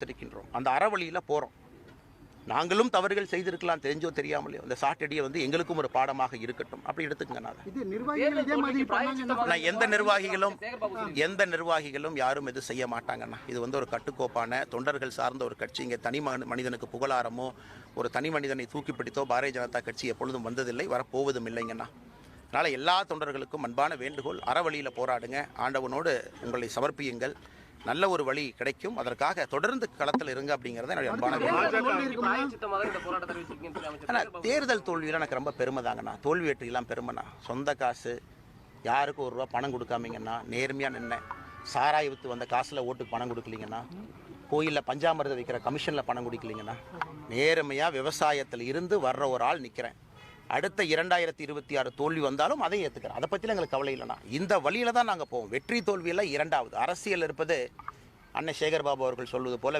இருக்கின்றோம். அந்த அறவழியில் போகிறோம். நாங்களும் தவறுகள் செய்திருக்கலாம், தெரிஞ்சோ தெரியாமலையோ. இந்த சாட்டடியை எங்களுக்கும் ஒரு பாடமாக இருக்கட்டும். அப்படி எடுத்துக்கங்க. நான் எந்த நிர்வாகிகளும் யாரும் எது செய்ய மாட்டாங்கண்ணா. இது ஒரு கட்டுக்கோப்பான தொண்டர்கள் சார்ந்த ஒரு கட்சி. இங்கே தனி மனிதனுக்கு புகழாரமோ ஒரு தனி மனிதனை தூக்கி பிடித்தோ பாரதிய ஜனதா கட்சி எப்பொழுதும் வந்ததில்லை, வரப்போவதும் இல்லைங்கண்ணா. அதனால் எல்லா தொண்டர்களுக்கும் அன்பான வேண்டுகோள், அறவழியில் போராடுங்க, ஆண்டவனோடு உங்களை சமர்ப்பியுங்கள், நல்ல ஒரு வழி கிடைக்கும். அதற்காக தொடர்ந்து களத்தில் இருங்க அப்படிங்கிறத என்னுடைய அன்பான வேண்டுகோள். தேர்தல் தோல்வியில் எனக்கு ரொம்ப பெருமை தாங்கண்ணா. தோல்வி வெற்றியெல்லாம் பெருமைண்ணா. சொந்த காசு யாருக்கும் ₹1 பணம் கொடுக்காமீங்கன்னா, நேர்மையாக நின்ன சாராய் விற்று வந்த காசில் ஓட்டுக்கு பணம் கொடுக்கலீங்கன்னா, கோயிலில் பஞ்சாமிரதம் வைக்கிற கமிஷனில் பணம் கொடுக்கலீங்கன்னா, நேர்மையாக விவசாயத்தில் இருந்து வர்ற ஒரு ஆள் நிற்கிறேன். அடுத்த 2026 தோல்வி வந்தாலும் அதை ஏற்றுக்கிறேன். அதை பற்றிலாம் எங்களுக்கு கவலை இல்லைண்ணா. இந்த வழியில் தான் நாங்கள் போவோம். வெற்றி தோல்வியெல்லாம் இரண்டாவது. அரசியல் இருப்பது அண்ணன் சேகர் பாபு அவர்கள் சொல்வது போல